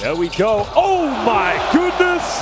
There we go. Oh my goodness!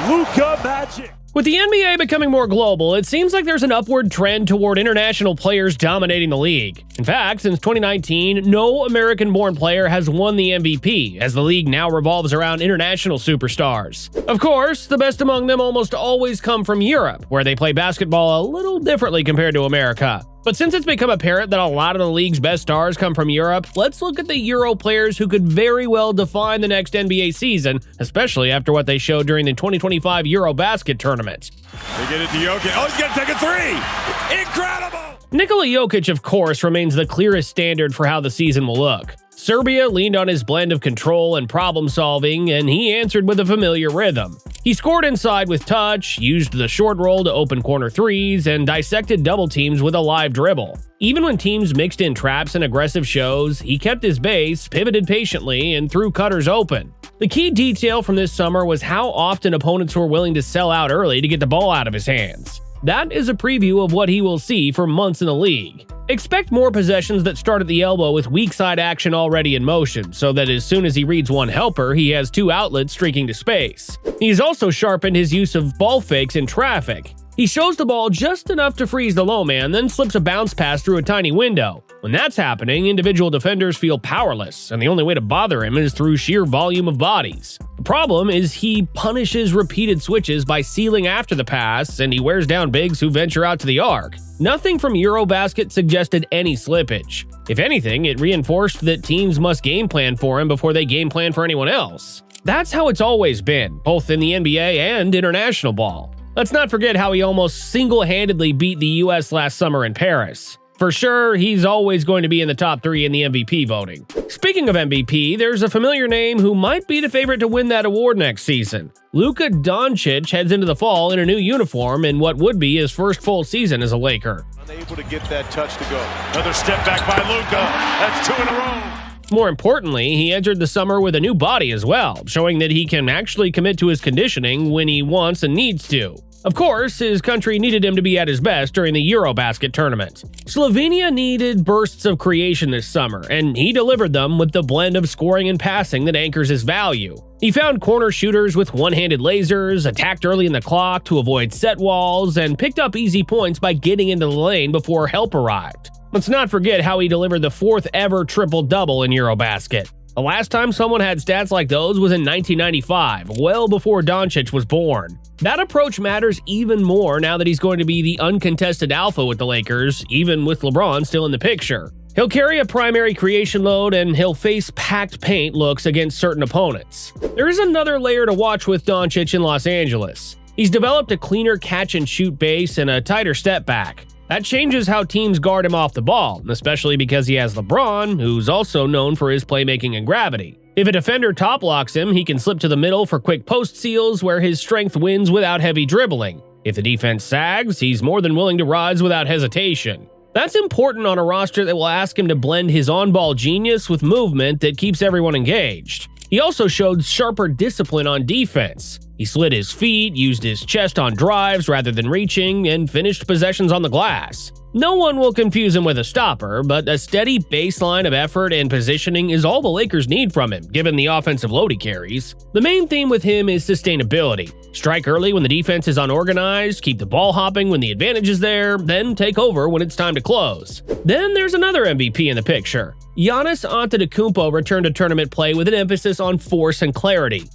Luka Magic. With the NBA becoming more global, it seems like there's an upward trend toward international players dominating the league. In fact, since 2019, no American-born player has won the MVP, as the league now revolves around international superstars. Of course, the best among them almost always come from Europe, where they play basketball a little differently compared to America. But since it's become apparent that a lot of the league's best stars come from Europe, let's look at the Euro players who could very well define the next NBA season, especially after what they showed during the 2025 EuroBasket tournament. They get it to Jokic. Oh, he's going to take a three! Incredible! Nikola Jokic, of course, remains the clearest standard for how the season will look. Serbia leaned on his blend of control and problem-solving, and he answered with a familiar rhythm. He scored inside with touch, used the short roll to open corner threes, and dissected double teams with a live dribble. Even when teams mixed in traps and aggressive shows, he kept his base, pivoted patiently, and threw cutters open. The key detail from this summer was how often opponents were willing to sell out early to get the ball out of his hands. That is a preview of what he will see for months in the league. Expect more possessions that start at the elbow with weak side action already in motion, so that as soon as he reads one helper, he has two outlets streaking to space. He's also sharpened his use of ball fakes in traffic. He shows the ball just enough to freeze the low man, then slips a bounce pass through a tiny window. When that's happening, individual defenders feel powerless, and the only way to bother him is through sheer volume of bodies. The problem is he punishes repeated switches by sealing after the pass, and he wears down bigs who venture out to the arc. Nothing from EuroBasket suggested any slippage. If anything, it reinforced that teams must game plan for him before they game plan for anyone else. That's how it's always been, both in the NBA and international ball. Let's not forget how he almost single-handedly beat the US last summer in Paris. For sure, he's always going to be in the top 3 in the MVP voting. Speaking of MVP, there's a familiar name who might be the favorite to win that award next season. Luka Doncic heads into the fall in a new uniform in what would be his first full season as a Laker. Unable to get that touch to go. Another step back by Luka. That's 2 in a row. More importantly, he entered the summer with a new body as well, showing that he can actually commit to his conditioning when he wants and needs to. Of course, his country needed him to be at his best during the EuroBasket tournament. Slovenia needed bursts of creation this summer, and he delivered them with the blend of scoring and passing that anchors his value. He found corner shooters with one-handed lasers, attacked early in the clock to avoid set walls, and picked up easy points by getting into the lane before help arrived. Let's not forget how he delivered the 4th ever triple-double in EuroBasket. The last time someone had stats like those was in 1995, well before Doncic was born. That approach matters even more now that he's going to be the uncontested alpha with the Lakers, even with LeBron still in the picture. He'll carry a primary creation load, and he'll face packed paint looks against certain opponents. There is another layer to watch with Doncic in Los Angeles. He's developed a cleaner catch-and-shoot base and a tighter step back. That changes how teams guard him off the ball, especially because he has LeBron, who's also known for his playmaking and gravity. If a defender top locks him, he can slip to the middle for quick post seals where his strength wins without heavy dribbling. If the defense sags, he's more than willing to rise without hesitation. That's important on a roster that will ask him to blend his on-ball genius with movement that keeps everyone engaged. He also showed sharper discipline on defense. He slid his feet, used his chest on drives rather than reaching, and finished possessions on the glass. No one will confuse him with a stopper, but a steady baseline of effort and positioning is all the Lakers need from him, given the offensive load he carries. The main theme with him is sustainability. Strike early when the defense is unorganized, keep the ball hopping when the advantage is there, then take over when it's time to close. Then there's another MVP in the picture. Giannis Antetokounmpo returned to tournament play with an emphasis on force and clarity.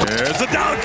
There's a dunk!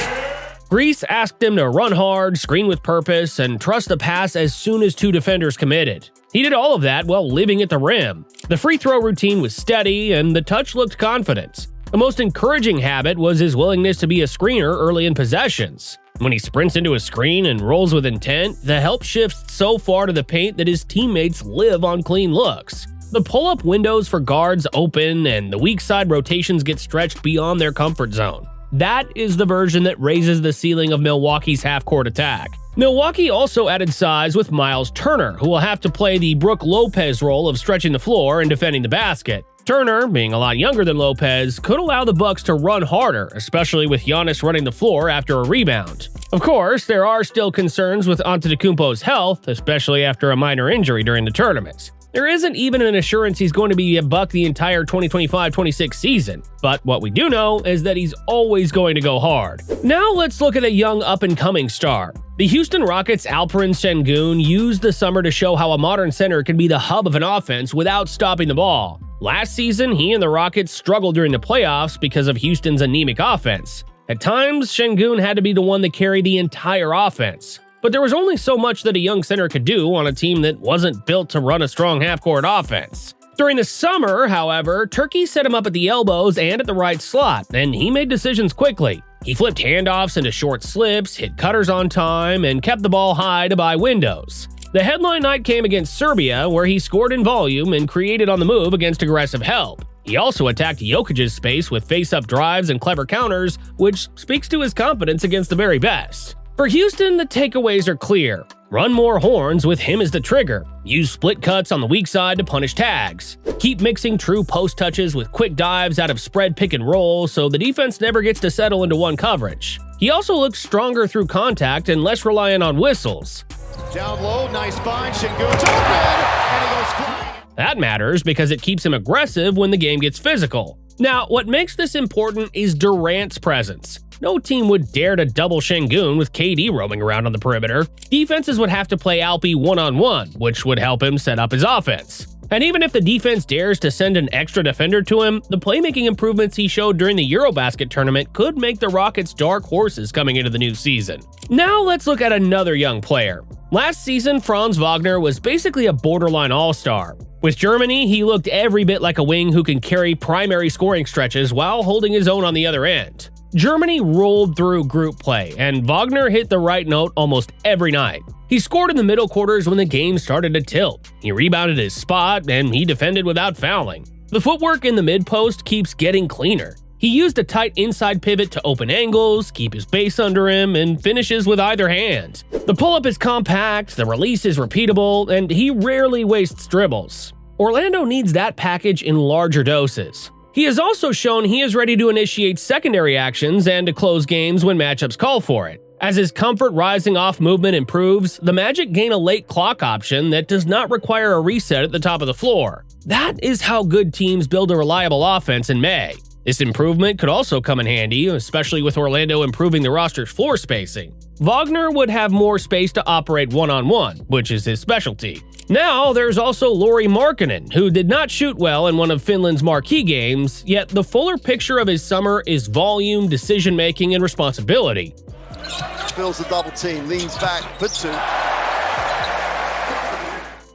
Greece asked him to run hard, screen with purpose, and trust the pass as soon as 2 defenders committed. He did all of that while living at the rim. The free throw routine was steady, and the touch looked confident. The most encouraging habit was his willingness to be a screener early in possessions. When he sprints into a screen and rolls with intent, the help shifts so far to the paint that his teammates live on clean looks. The pull-up windows for guards open, and the weak side rotations get stretched beyond their comfort zone. That is the version that raises the ceiling of Milwaukee's half-court attack. Milwaukee also added size with Miles Turner, who will have to play the Brook Lopez role of stretching the floor and defending the basket. Turner, being a lot younger than Lopez, could allow the Bucks to run harder, especially with Giannis running the floor after a rebound. Of course, there are still concerns with Antetokounmpo's health, especially after a minor injury during the tournament. There isn't even an assurance he's going to be a buck the entire 2025-26 season, but what we do know is that he's always going to go hard. Now let's look at a young up-and-coming star. The Houston Rockets' Alperen Sengun used the summer to show how a modern center can be the hub of an offense without stopping the ball. Last season, he and the Rockets struggled during the playoffs because of Houston's anemic offense. At times, Sengun had to be the one that carried the entire offense. But there was only so much that a young center could do on a team that wasn't built to run a strong half-court offense. During the summer, however, Turkey set him up at the elbows and at the right slot, and he made decisions quickly. He flipped handoffs into short slips, hit cutters on time, and kept the ball high to buy windows. The headline night came against Serbia, where he scored in volume and created on the move against aggressive help. He also attacked Jokic's space with face-up drives and clever counters, which speaks to his confidence against the very best. For Houston, the takeaways are clear. Run more horns with him as the trigger. Use split cuts on the weak side to punish tags. Keep mixing true post touches with quick dives out of spread pick and roll so the defense never gets to settle into one coverage. He also looks stronger through contact and less reliant on whistles. Down low, nice find, Sengun's open, and he goes flying. That matters because it keeps him aggressive when the game gets physical. Now, what makes this important is Durant's presence. No team would dare to double Sengun with KD roaming around on the perimeter. Defenses would have to play Alpi one-on-one, which would help him set up his offense. And even if the defense dares to send an extra defender to him, the playmaking improvements he showed during the EuroBasket tournament could make the Rockets dark horses coming into the new season. Now let's look at another young player. Last season, Franz Wagner was basically a borderline all-star. With Germany, he looked every bit like a wing who can carry primary scoring stretches while holding his own on the other end. Germany rolled through group play, and Wagner hit the right note almost every night. He scored in the middle quarters when the game started to tilt. He rebounded his spot, and he defended without fouling. The footwork in the mid-post keeps getting cleaner. He used a tight inside pivot to open angles, keep his base under him, and finishes with either hand. The pull-up is compact, the release is repeatable, and he rarely wastes dribbles. Orlando needs that package in larger doses. He has also shown he is ready to initiate secondary actions and to close games when matchups call for it. As his comfort rising off movement improves, the Magic gain a late clock option that does not require a reset at the top of the floor. That is how good teams build a reliable offense in May. This improvement could also come in handy, especially with Orlando improving the roster's floor spacing. Wagner would have more space to operate one-on-one, which is his specialty. Now, there's also Lauri Markkanen, who did not shoot well in one of Finland's marquee games, yet the fuller picture of his summer is volume, decision-making, and responsibility. Fills the double team, leans back for two.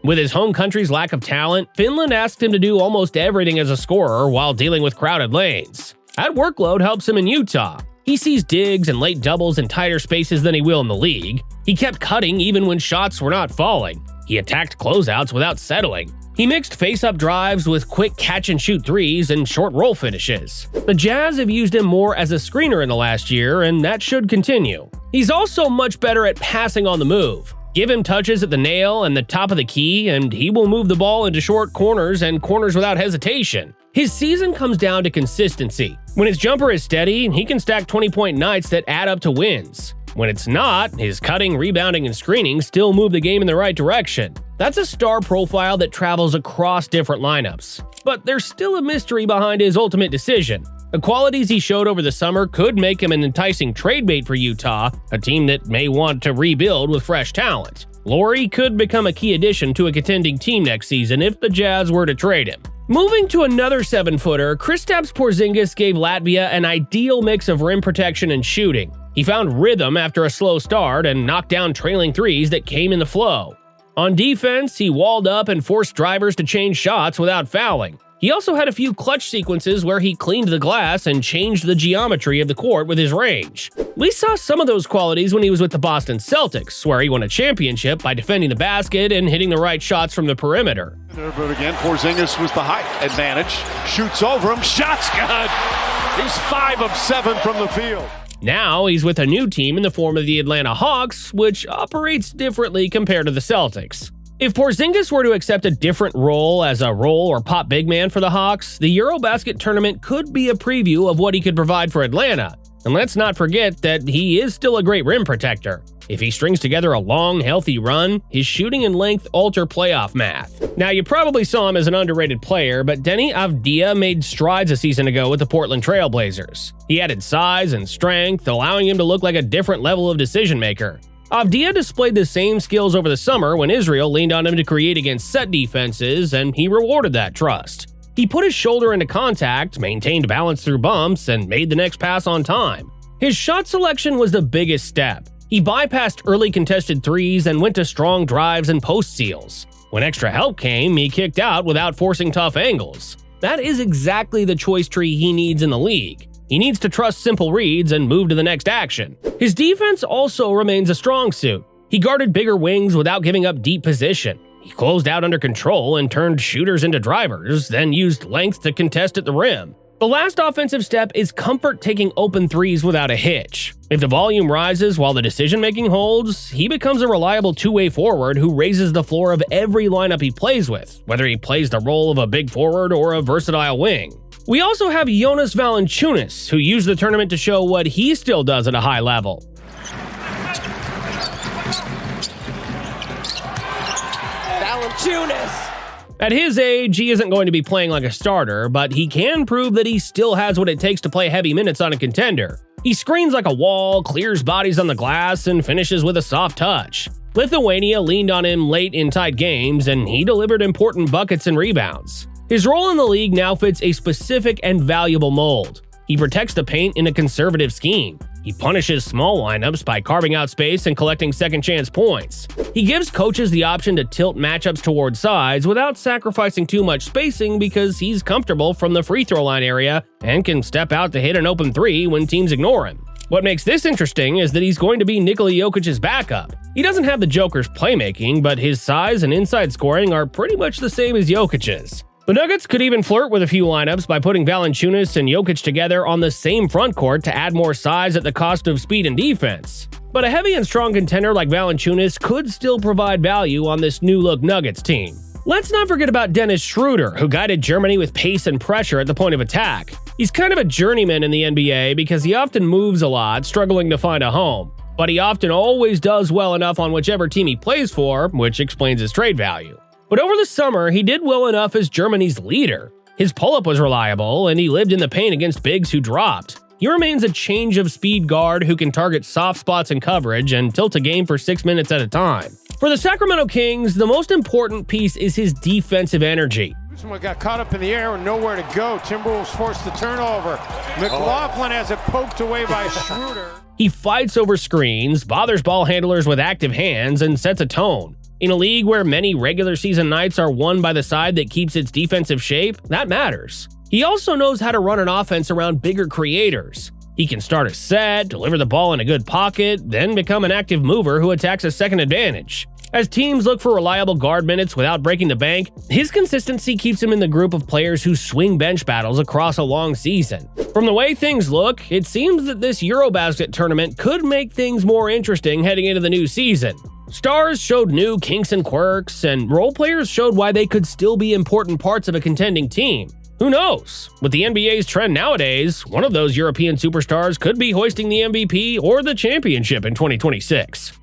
With his home country's lack of talent, Finland asked him to do almost everything as a scorer while dealing with crowded lanes. That workload helps him in Utah. He sees digs and late doubles in tighter spaces than he will in the league. He kept cutting even when shots were not falling. He attacked closeouts without settling. He mixed face-up drives with quick catch-and-shoot threes and short roll finishes. The Jazz have used him more as a screener in the last year, and that should continue. He's also much better at passing on the move. Give him touches at the nail and the top of the key, and he will move the ball into short corners and corners without hesitation. His season comes down to consistency. When his jumper is steady, he can stack 20-point nights that add up to wins. When it's not, his cutting, rebounding, and screening still move the game in the right direction. That's a star profile that travels across different lineups. But there's still a mystery behind his ultimate decision. The qualities he showed over the summer could make him an enticing trade bait for Utah, a team that may want to rebuild with fresh talent. Lauri could become a key addition to a contending team next season if the Jazz were to trade him. Moving to another 7-footer, Kristaps Porzingis gave Latvia an ideal mix of rim protection and shooting. He found rhythm after a slow start and knocked down trailing threes that came in the flow. On defense, he walled up and forced drivers to change shots without fouling. He also had a few clutch sequences where he cleaned the glass and changed the geometry of the court with his range. We saw some of those qualities when he was with the Boston Celtics, where he won a championship by defending the basket and hitting the right shots from the perimeter. But again, Porzingis was the height advantage. Shoots over him, shot's good! He's 5 of 7 from the field. Now he's with a new team in the form of the Atlanta Hawks, which operates differently compared to the Celtics. If Porzingis were to accept a different role as a roll or pop big man for the Hawks, the EuroBasket tournament could be a preview of what he could provide for Atlanta. And let's not forget that he is still a great rim protector. If he strings together a long, healthy run, his shooting and length alter playoff math. Now, you probably saw him as an underrated player, but Deni Avdija made strides a season ago with the Portland Trail Blazers. He added size and strength, allowing him to look like a different level of decision-maker. Avdija displayed the same skills over the summer when Israel leaned on him to create against set defenses, and he rewarded that trust. He put his shoulder into contact, maintained balance through bumps, and made the next pass on time. His shot selection was the biggest step. He bypassed early contested threes and went to strong drives and post seals. When extra help came, he kicked out without forcing tough angles. That is exactly the choice tree he needs in the league. He needs to trust simple reads and move to the next action. His defense also remains a strong suit. He guarded bigger wings without giving up deep position. He closed out under control and turned shooters into drivers, then used length to contest at the rim. The last offensive step is comfort taking open threes without a hitch. If the volume rises while the decision-making holds, he becomes a reliable two-way forward who raises the floor of every lineup he plays with, whether he plays the role of a big forward or a versatile wing. We also have Jonas Valanciunas, who used the tournament to show what he still does at a high level. Valanciunas! At his age, he isn't going to be playing like a starter, but he can prove that he still has what it takes to play heavy minutes on a contender. He screens like a wall, clears bodies on the glass, and finishes with a soft touch. Lithuania leaned on him late in tight games, and he delivered important buckets and rebounds. His role in the league now fits a specific and valuable mold. He protects the paint in a conservative scheme. He punishes small lineups by carving out space and collecting second-chance points. He gives coaches the option to tilt matchups toward sides without sacrificing too much spacing because he's comfortable from the free throw line area and can step out to hit an open three when teams ignore him. What makes this interesting is that he's going to be Nikola Jokic's backup. He doesn't have the Joker's playmaking, but his size and inside scoring are pretty much the same as Jokic's. The Nuggets could even flirt with a few lineups by putting Valanciunas and Jokic together on the same front court to add more size at the cost of speed and defense. But a heavy and strong contender like Valanciunas could still provide value on this new-look Nuggets team. Let's not forget about Dennis Schroeder, who guided Germany with pace and pressure at the point of attack. He's kind of a journeyman in the NBA because he often moves a lot, struggling to find a home. But he often always does well enough on whichever team he plays for, which explains his trade value. But over the summer, he did well enough as Germany's leader. His pull-up was reliable, and he lived in the paint against bigs who dropped. He remains a change-of-speed guard who can target soft spots in coverage and tilt a game for 6 minutes at a time. For the Sacramento Kings, the most important piece is his defensive energy. Someone got caught up in the air and nowhere to go. Timberwolves forced the turnover. McLaughlin has it poked away by Schroeder. He fights over screens, bothers ball handlers with active hands, and sets a tone. In a league where many regular season nights are won by the side that keeps its defensive shape, that matters. He also knows how to run an offense around bigger creators. He can start a set, deliver the ball in a good pocket, then become an active mover who attacks a second advantage. As teams look for reliable guard minutes without breaking the bank, his consistency keeps him in the group of players who swing bench battles across a long season. From the way things look, it seems that this EuroBasket tournament could make things more interesting heading into the new season. Stars showed new kinks and quirks, and role players showed why they could still be important parts of a contending team. Who knows? With the NBA's trend nowadays, one of those European superstars could be hoisting the MVP or the championship in 2026.